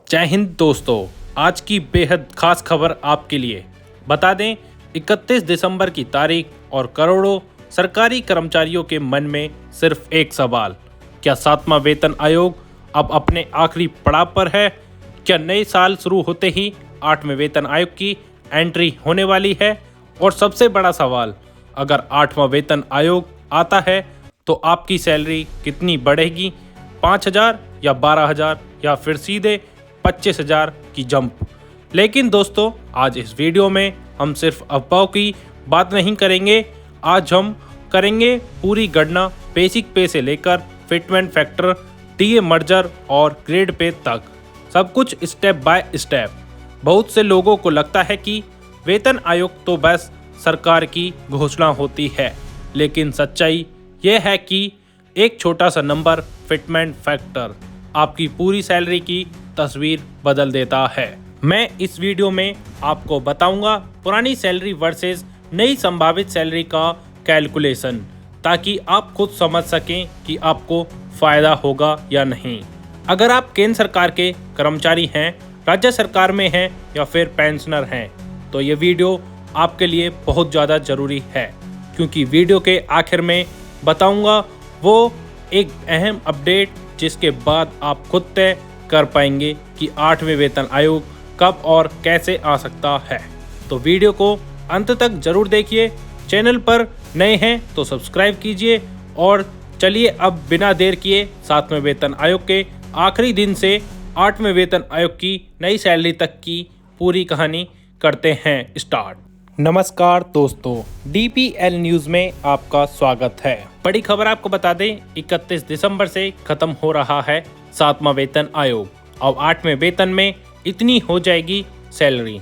जय हिंद दोस्तों, आज की बेहद खास खबर आपके लिए। बता दें 31 दिसंबर की तारीख और करोड़ों सरकारी कर्मचारियों के मन में सिर्फ एक सवाल, क्या 7वां वेतन आयोग अब अपने आखिरी पड़ाव पर है? क्या नए साल शुरू होते ही 8वें वेतन आयोग की एंट्री होने वाली है? और सबसे बड़ा सवाल, अगर 8वां वेतन आयोग आता है तो आपकी सैलरी कितनी बढ़ेगी? 5,000 या 12,000 या फिर सीधे 25,000 की जंप? लेकिन दोस्तों, आज इस वीडियो में हम सिर्फ अफवाह की बात नहीं करेंगे। आज हम करेंगे पूरी गणना, बेसिक पे से लेकर फिटमेंट फैक्टर, टीए मर्जर और ग्रेड पे तक, सब कुछ स्टेप बाय स्टेप। बहुत से लोगों को लगता है कि वेतन आयोग तो बस सरकार की घोषणा होती है, लेकिन सच्चाई यह है कि एक छोटा सा नंबर, फिटमेंट फैक्टर, आपकी पूरी सैलरी की तस्वीर बदल देता है। मैं इस वीडियो में आपको बताऊंगा पुरानी सैलरी वर्सेस नई संभावित सैलरी का कैलकुलेशन, ताकि आप खुद समझ सकें कि आपको फायदा होगा या नहीं। अगर आप केंद्र सरकार के कर्मचारी हैं, राज्य सरकार में हैं या फिर पेंशनर हैं, तो ये वीडियो आपके लिए बहुत ज़्यादा ज़रूरी है, क्योंकि वीडियो के आखिर में बताऊंगा वो एक अहम अपडेट जिसके बाद आप खुद तय कर पाएंगे कि 8वें वेतन आयोग कब और कैसे आ सकता है। तो वीडियो को अंत तक जरूर देखिए। चैनल पर नए हैं तो सब्सक्राइब कीजिए। और चलिए अब बिना देर किए 7वें वेतन आयोग के आखिरी दिन से 8वें वेतन आयोग की नई सैलरी तक की पूरी कहानी करते हैं स्टार्ट। नमस्कार दोस्तों, DPL न्यूज़ में आपका स्वागत है। बड़ी खबर आपको बता दें, 31 दिसंबर से खत्म हो रहा है 7वां वेतन आयोग। अब 8वें वेतन में इतनी हो जाएगी सैलरी।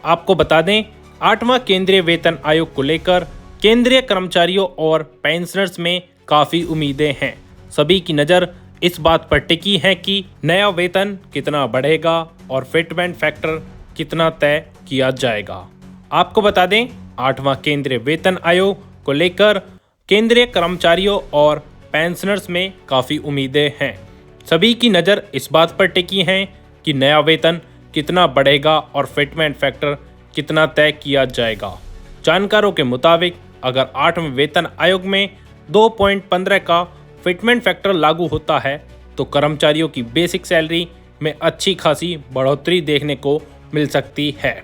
आपको बता दें, 8वां केंद्रीय वेतन आयोग को लेकर केंद्रीय कर्मचारियों और पेंशनर्स में काफ़ी उम्मीदें हैं। सभी की नज़र इस बात पर टिकी है कि नया वेतन कितना बढ़ेगा और फिटमेंट फैक्टर कितना तय किया जाएगा। आपको बता दें, 8वां केंद्रीय वेतन आयोग को लेकर केंद्रीय कर्मचारियों और पेंशनर्स में काफ़ी उम्मीदें हैं। सभी की नज़र इस बात पर टिकी है कि नया वेतन कितना बढ़ेगा और फिटमेंट फैक्टर कितना तय किया जाएगा। जानकारों के मुताबिक अगर 8वें वेतन आयोग में 2.15 का फिटमेंट फैक्टर लागू होता है तो कर्मचारियों की बेसिक सैलरी में अच्छी खासी बढ़ोतरी देखने को मिल सकती है।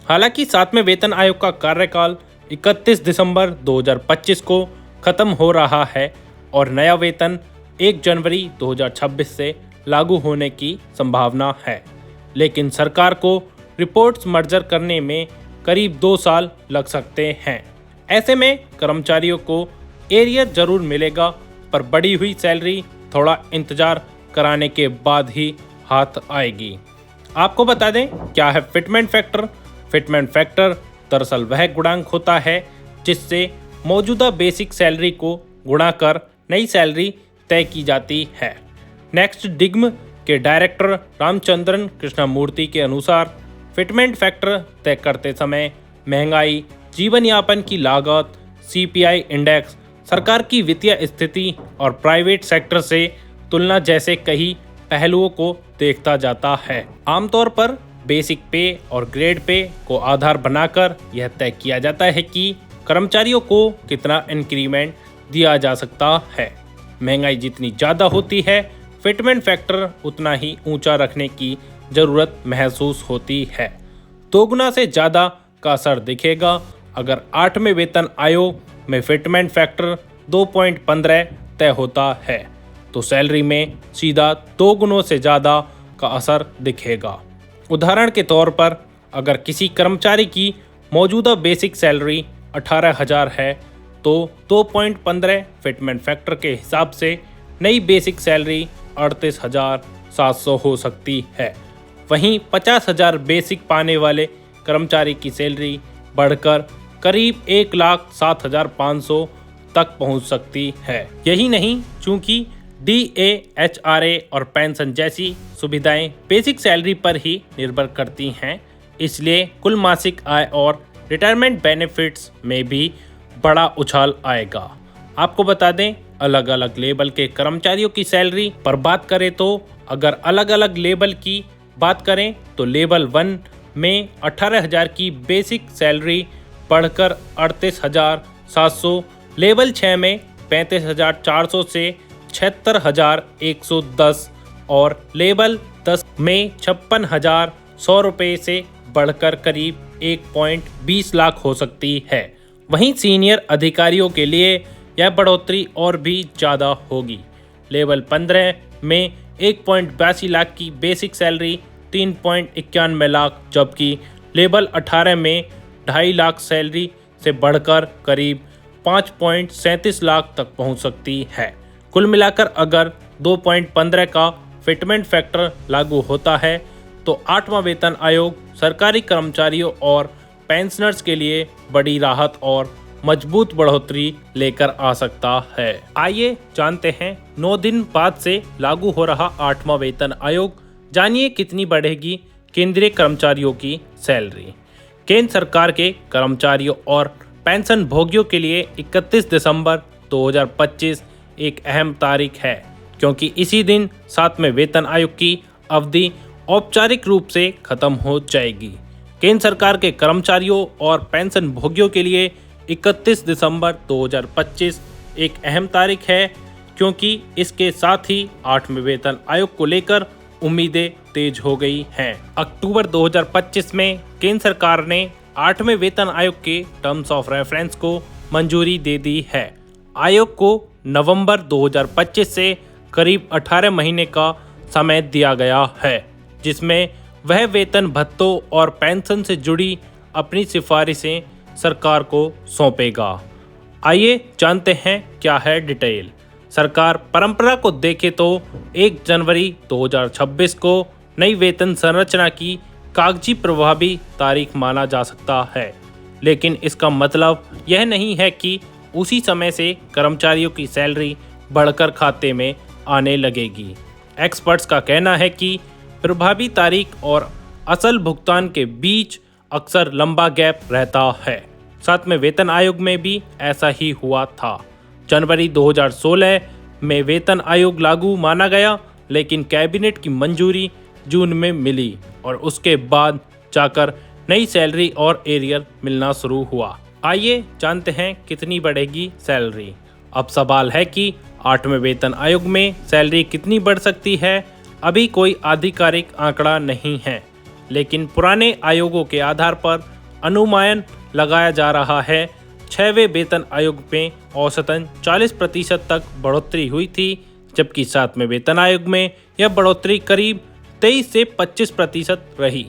हालांकि 7वें वेतन आयोग का कार्यकाल 31 दिसंबर 2025 को खत्म हो रहा है और नया वेतन 1 जनवरी 2026 से लागू होने की संभावना है, लेकिन सरकार को रिपोर्ट्स मर्जर करने में करीब 2 साल लग सकते हैं। ऐसे में कर्मचारियों को एरियर जरूर मिलेगा, पर बढ़ी हुई सैलरी थोड़ा इंतजार कराने के बाद ही हाथ आएगी। आपको बता दें, क्या है फिटमेंट फैक्टर? फिटमेंट फैक्टर दरअसल वह गुणांक होता है जिससे मौजूदा बेसिक सैलरी को गुणा कर नई सैलरी तय की जाती है। नेक्स्ट डिग्म के डायरेक्टर रामचंद्रन कृष्णमूर्ति के अनुसार फिटमेंट फैक्टर तय करते समय महंगाई, जीवन यापन की लागत, CPI इंडेक्स, सरकार की वित्तीय स्थिति और प्राइवेट सेक्टर से तुलना जैसे कई पहलुओं को देखता जाता है। आमतौर पर बेसिक पे और ग्रेड पे को आधार बनाकर यह तय किया जाता है कि कर्मचारियों को कितना इंक्रीमेंट दिया जा सकता है। महंगाई जितनी ज़्यादा होती है, फिटमेंट फैक्टर उतना ही ऊंचा रखने की ज़रूरत महसूस होती है। 2 गुना से ज़्यादा का असर दिखेगा अगर 8वें वेतन आयोग में फिटमेंट फैक्टर 2.15 तय होता है, तो सैलरी में सीधा 2 गुनों से ज़्यादा का असर दिखेगा। उदाहरण के तौर पर अगर किसी कर्मचारी की मौजूदा बेसिक सैलरी 18,000 है, तो 2.15 फिटमेंट फैक्टर के हिसाब से नई बेसिक सैलरी 38,700 हो सकती है। वहीं 50,000 बेसिक पाने वाले कर्मचारी की सैलरी बढ़कर करीब 1,07,500 तक पहुंच सकती है। यही नहीं, चूंकि DA, HRA और पेंशन जैसी सुविधाएं बेसिक सैलरी पर ही निर्भर करती हैं, इसलिए कुल मासिक आय और रिटायरमेंट बेनिफिट्स में भी बड़ा उछाल आएगा। आपको बता दें, अलग अलग लेवल के कर्मचारियों की सैलरी पर बात करें तो अगर अलग अलग लेवल की बात करें तो लेवल 1 में 18,000 की बेसिक सैलरी बढ़कर 38,700, लेवल 6 में 35,400 से 76,110 और लेवल 10 में 56,100 रुपये से बढ़कर करीब 1.20 लाख हो सकती है। वहीं सीनियर अधिकारियों के लिए यह बढ़ोतरी और भी ज़्यादा होगी। लेवल 15 में 1.82 लाख की बेसिक सैलरी 3.91 लाख, जबकि लेवल 18 में 2.5 लाख सैलरी से बढ़कर करीब 5.37 लाख तक पहुंच सकती है। कुल मिलाकर अगर 2.15 का फिटमेंट फैक्टर लागू होता है तो 8वां वेतन आयोग सरकारी कर्मचारियों और पेंशनर्स के लिए बड़ी राहत और मजबूत बढ़ोतरी लेकर आ सकता है। आइए जानते हैं 9 दिन बाद से लागू हो रहा 8वां वेतन आयोग, जानिए कितनी बढ़ेगी केंद्रीय कर्मचारियों की सैलरी। केंद्र सरकार के कर्मचारियों और पेंशन भोगियों के लिए 31 दिसंबर 2025 एक अहम तारीख है, क्योंकि इसी दिन 7वें वेतन आयोग की अवधि औपचारिक रूप से खत्म हो जाएगी। केंद्र सरकार के कर्मचारियों और पेंशन भोगियों के लिए 31 दिसंबर 2025 एक अहम तारीख है, क्योंकि इसके साथ ही 8वें वेतन आयोग को लेकर उम्मीदें तेज हो गई हैं। अक्टूबर 2025 में केंद्र सरकार ने 8वें वेतन आयोग के टर्म्स ऑफ रेफरेंस को मंजूरी दे दी है। आयोग को नवंबर 2025 से करीब 18 महीने का समय दिया गया है, जिसमें वह वेतन भत्तों और पेंशन से जुड़ी अपनी सिफारिशें सरकार को सौंपेगा। आइए जानते हैं क्या है डिटेल। सरकार परंपरा को देखे तो 1 जनवरी 2026 को नई वेतन संरचना की कागजी प्रभावी तारीख माना जा सकता है, लेकिन इसका मतलब यह नहीं है कि उसी समय से कर्मचारियों की सैलरी बढ़कर खाते में आने लगेगी। एक्सपर्ट्स का कहना है कि प्रभावी तारीख और असल भुगतान के बीच अक्सर लंबा गैप रहता है। 7वें वेतन आयोग में भी ऐसा ही हुआ था। जनवरी 2016 में वेतन आयोग लागू माना गया, लेकिन कैबिनेट की मंजूरी जून में मिली और उसके बाद जाकर नई सैलरी और एरियर मिलना शुरू हुआ। आइए जानते हैं कितनी बढ़ेगी सैलरी। अब सवाल है कि 8वें वेतन आयोग में सैलरी कितनी बढ़ सकती है। अभी कोई आधिकारिक आंकड़ा नहीं है, लेकिन पुराने आयोगों के आधार पर अनुमान लगाया जा रहा है। 6वें वेतन आयोग में औसतन 40% तक बढ़ोतरी हुई थी, जबकि 7वें वेतन आयोग में यह बढ़ोतरी करीब 23 से 25% रही,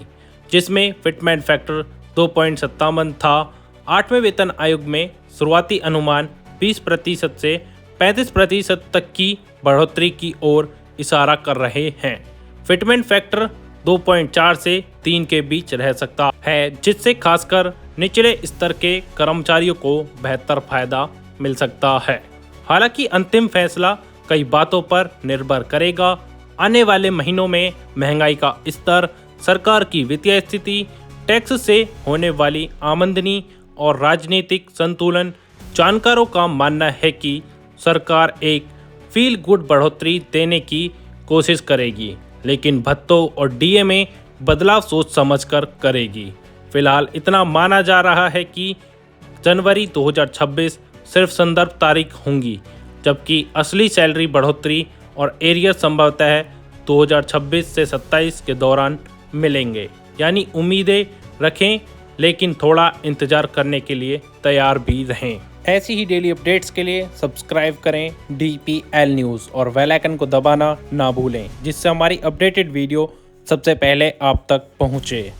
जिसमें फिटमेंट फैक्टर 2.57 था। 8वें वेतन आयोग में शुरुआती अनुमान 20% से 35% तक की बढ़ोतरी की ओर इशारा कर रहे हैं। फिटमेंट फैक्टर 2.4 से 3 के बीच रह सकता है, जिससे खासकर निचले स्तर के कर्मचारियों को बेहतर फायदा मिल सकता है। हालांकि अंतिम फैसला कई बातों पर निर्भर करेगा। आने वाले महीनों में महंगाई का स्तर, सरकार की वित्तीय स्थिति, टैक्स से होने वाली आमदनी और राजनीतिक संतुलन। जानकारों का मानना है कि सरकार एक फील गुड बढ़ोतरी देने की कोशिश करेगी, लेकिन भत्तों और डीए में बदलाव सोच समझकर करेगी। फिलहाल इतना माना जा रहा है कि जनवरी 2026 सिर्फ संदर्भ तारीख होंगी, जबकि असली सैलरी बढ़ोतरी और एरियर संभवतः 2026 से 27 के दौरान मिलेंगे। यानी उम्मीदें रखें, लेकिन थोड़ा इंतजार करने के लिए तैयार भी रहें। ऐसी ही डेली अपडेट्स के लिए सब्सक्राइब करें DPL न्यूज़ और बेल आइकन को दबाना ना भूलें, जिससे हमारी अपडेटेड वीडियो सबसे पहले आप तक पहुँचे।